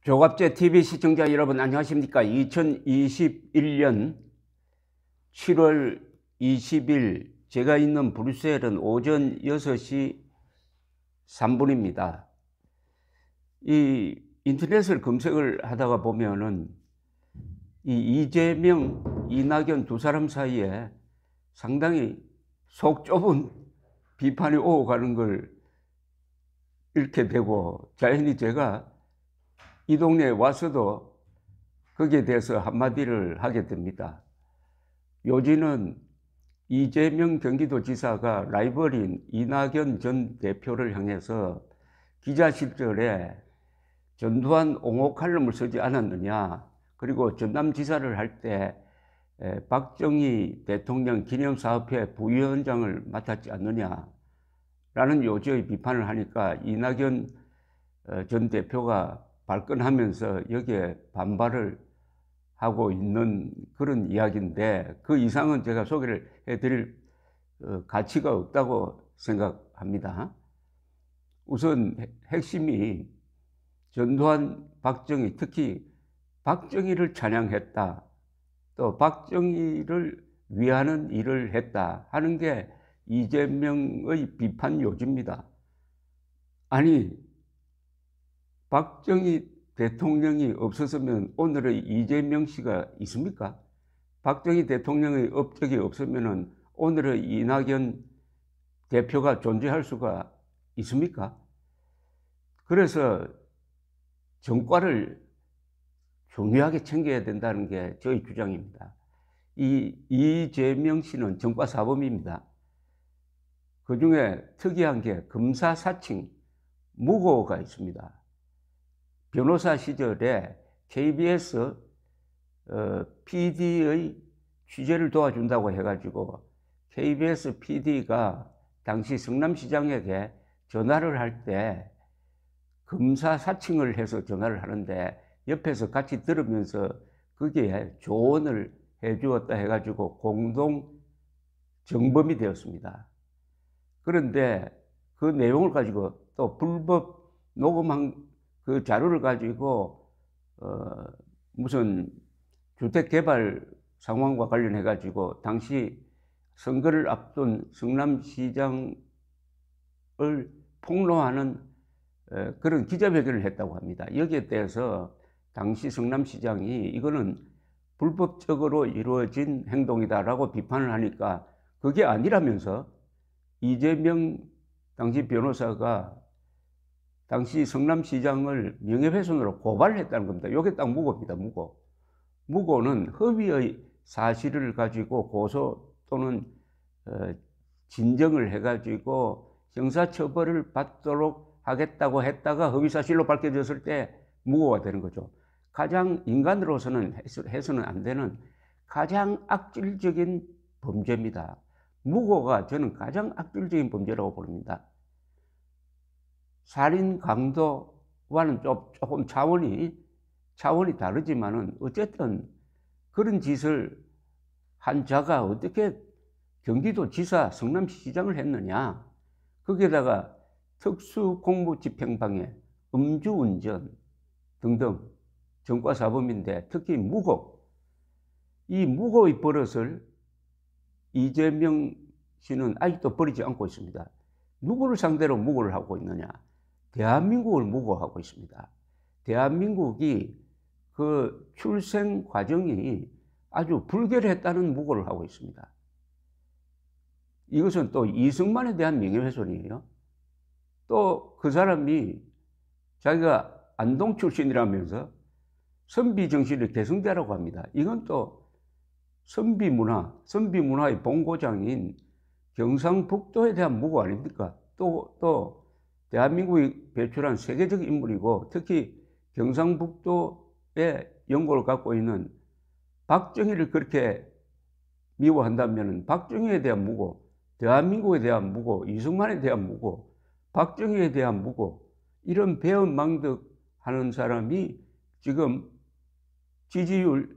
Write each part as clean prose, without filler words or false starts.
조갑제 TV 시청자 여러분 안녕하십니까? 2021년 7월 20일 제가 있는 브뤼셀은 오전 6시 3분입니다. 이 인터넷을 검색을 하다가 보면은 이 이재명, 이낙연 두 사람 사이에 상당히 속 좁은 비판이 오고 가는 걸 읽게 되고, 자연히 제가 이 동네에 와서도 거기에 대해서 한마디를 하게 됩니다. 요지는 이재명 경기도지사가 라이벌인 이낙연 전 대표를 향해서 기자실절에 전두환 옹호 칼럼을 쓰지 않았느냐, 그리고 전남지사를 할 때 박정희 대통령 기념사업회 부위원장을 맡았지 않느냐 라는 요지의 비판을 하니까 이낙연 전 대표가 발끈하면서 여기에 반발을 하고 있는 그런 이야기인데, 그 이상은 제가 소개를 해드릴 가치가 없다고 생각합니다. 우선 핵심이 전두환, 박정희, 특히 박정희를 찬양했다, 또 박정희를 위하는 일을 했다 하는 게 이재명의 비판 요지입니다. 아니, 박정희 대통령이 없었으면 오늘의 이재명 씨가 있습니까? 박정희 대통령의 업적이 없으면 오늘의 이낙연 대표가 존재할 수가 있습니까? 그래서 정과를 중요하게 챙겨야 된다는 게 저희 주장입니다. 이재명 씨는 정과사범입니다. 그 중에 특이한 게 검사사칭 무고가 있습니다. 변호사 시절에 KBS PD의 취재를 도와준다고 해가지고 KBS PD가 당시 성남시장에게 전화를 할 때 검사 사칭을 해서 전화를 하는데 옆에서 같이 들으면서 거기에 조언을 해주었다 해가지고 공동 정범이 되었습니다. 그런데 그 내용을 가지고 또 불법 녹음한 그 자료를 가지고 무슨 주택개발 상황과 관련해 가지고 당시 선거를 앞둔 성남시장을 폭로하는 그런 기자회견을 했다고 합니다. 여기에 대해서 당시 성남시장이 이거는 불법적으로 이루어진 행동이다라고 비판을 하니까 그게 아니라면서 이재명 당시 변호사가 당시 성남시장을 명예훼손으로 고발을 했다는 겁니다. 이게 딱 무고입니다. 무고. 무고는 허위의 사실을 가지고 고소 또는 진정을 해가지고 형사처벌을 받도록 하겠다고 했다가 허위사실로 밝혀졌을 때 무고가 되는 거죠. 가장 인간으로서는 해서는 안 되는 가장 악질적인 범죄입니다. 무고가 저는 가장 악질적인 범죄라고 봅니다. 살인 강도와는 조금 차원이 다르지만은 어쨌든 그런 짓을 한 자가 어떻게 경기도지사 성남시장을 했느냐, 거기에다가 특수공무집행방해, 음주운전 등등 전과사범인데 특히 무고, 이 무고의 버릇을 이재명 씨는 아직도 버리지 않고 있습니다. 누구를 상대로 무고를 하고 있느냐? 대한민국을 무고하고 있습니다. 대한민국이 그 출생 과정이 아주 불결했다는 무고를 하고 있습니다. 이것은 또 이승만에 대한 명예훼손이에요. 또 그 사람이 자기가 안동 출신이라면서 선비정신의 계승자라고 합니다. 이건 또 선비문화의 본고장인 경상북도에 대한 무고 아닙니까? 또 대한민국이 배출한 세계적 인물이고 특히 경상북도에 연고를 갖고 있는 박정희를 그렇게 미워한다면 박정희에 대한 무고, 대한민국에 대한 무고, 이승만에 대한 무고, 박정희에 대한 무고, 이런 배은망덕하는 사람이 지금 지지율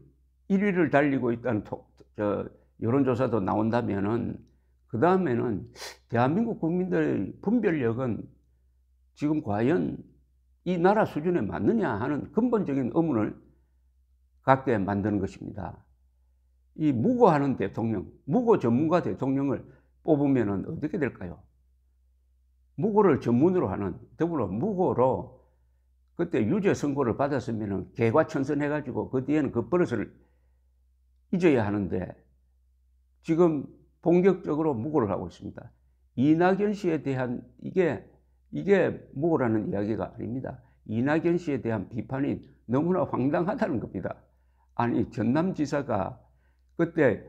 1위를 달리고 있다는 여론조사도 나온다면은 그 다음에는 대한민국 국민들의 분별력은 지금 과연 이 나라 수준에 맞느냐 하는 근본적인 의문을 갖게 만드는 것입니다. 이 무고하는 대통령, 무고 전문가 대통령을 뽑으면 어떻게 될까요? 무고를 전문으로 하는, 더불어 무고로 그때 유죄 선고를 받았으면 개과천선해가지고 그 뒤에는 그 버릇을 잊어야 하는데 지금 본격적으로 무고를 하고 있습니다. 이낙연 씨에 대한 이게 무고라는 이야기가 아닙니다. 이낙연 씨에 대한 비판이 너무나 황당하다는 겁니다. 아니, 전남지사가 그때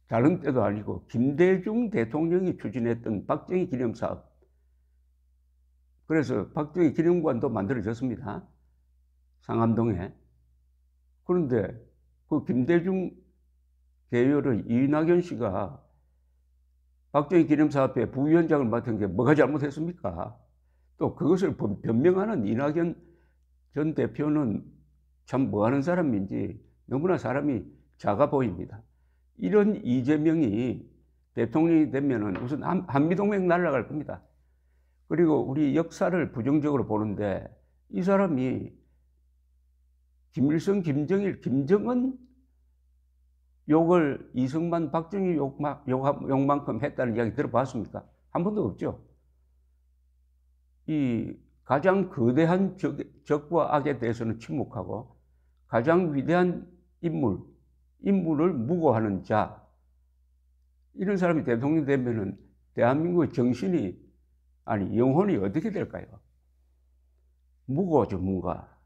다른 때도 아니고 김대중 대통령이 추진했던 박정희 기념사업, 그래서 박정희 기념관도 만들어졌습니다. 상암동에. 그런데 그 김대중 계열의 이낙연 씨가 박정희 기념사업회 부위원장을 맡은 게 뭐가 잘못했습니까? 또 그것을 변명하는 이낙연 전 대표는 참 뭐하는 사람인지 너무나 사람이 작아 보입니다. 이런 이재명이 대통령이 되면은 우선 한미동맹 날아갈 겁니다. 그리고 우리 역사를 부정적으로 보는데 이 사람이 김일성, 김정일, 김정은 욕을 이승만, 박정희 욕만큼 했다는 이야기 들어봤습니까? 한 번도 없죠. 이 가장 거대한 적과 악에 대해서는 침묵하고 가장 위대한 인물을 무고하는 자, 이런 사람이 대통령 되면은 대한민국의 정신이, 아니 영혼이 어떻게 될까요? 무고 전문가.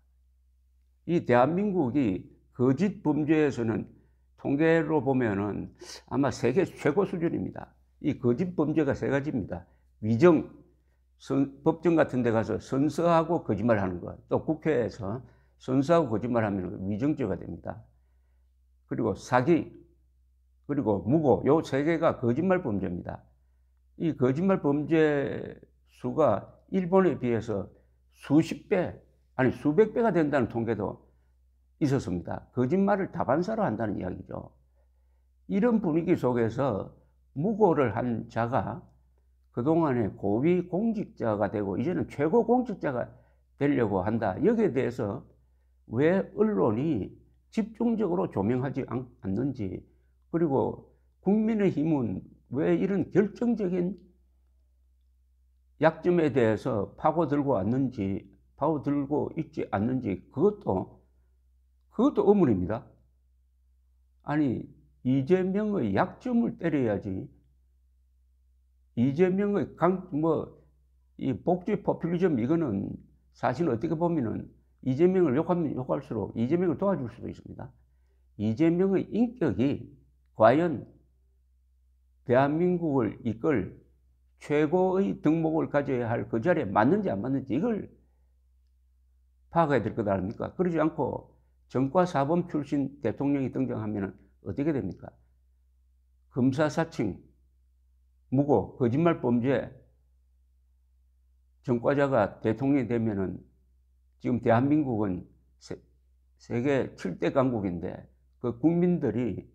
이 대한민국이 거짓 범죄에서는 통계로 보면은 아마 세계 최고 수준입니다. 이 거짓 범죄가 세 가지입니다. 위정, 법정 같은 데 가서 선서하고 거짓말하는 것, 또 국회에서 선서하고 거짓말하면 위정죄가 됩니다. 그리고 사기, 그리고 무고, 요 세 개가 거짓말 범죄입니다. 이 거짓말 범죄 수가 일본에 비해서 수십 배, 아니 수백 배가 된다는 통계도 있었습니다. 거짓말을 다반사로 한다는 이야기죠. 이런 분위기 속에서 무고를 한 자가 그동안에 고위 공직자가 되고 이제는 최고 공직자가 되려고 한다. 여기에 대해서 왜 언론이 집중적으로 조명하지 않는지, 그리고 국민의힘은 왜 이런 결정적인 약점에 대해서 파고들고 있지 않는지, 그것도 의문입니다. 아니, 이재명의 약점을 때려야지. 이재명의 이 복지 포퓰리즘, 이거는 사실 어떻게 보면은 이재명을 욕하면 욕할수록 이재명을 도와줄 수도 있습니다. 이재명의 인격이 과연 대한민국을 이끌 최고의 덕목을 가져야 할 그 자리에 맞는지 안 맞는지 이걸 파악해야 될 것 아닙니까? 그러지 않고 전과사범 출신 대통령이 등장하면 어떻게 됩니까? 검사사칭, 무고, 거짓말 범죄 전과자가 대통령이 되면은 지금 대한민국은 세계 7대 강국인데 그 국민들이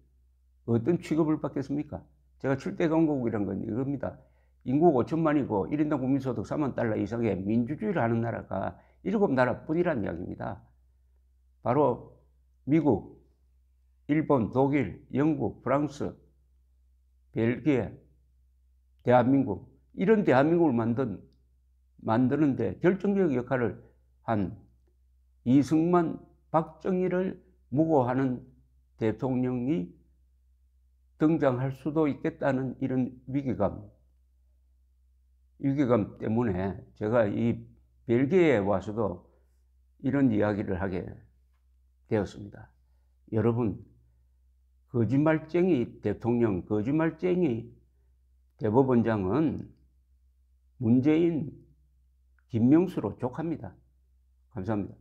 어떤 취급을 받겠습니까? 제가 7대 강국이란 건 이겁니다. 인구 5천만이고 1인당 국민소득 3만 달러 이상의 민주주의를 하는 나라가 7나라뿐이란 이야기입니다. 바로 미국, 일본, 독일, 영국, 프랑스, 벨기에, 대한민국, 이런 대한민국을 만드는데 결정적 역할을 한 이승만, 박정희를 무고하는 대통령이 등장할 수도 있겠다는 이런 위기감 때문에 제가 이 벨기에에 와서도 이런 이야기를 하게 되었습니다. 여러분, 거짓말쟁이 대통령, 거짓말쟁이 대법원장은 문재인, 김명수로 족합니다. 감사합니다.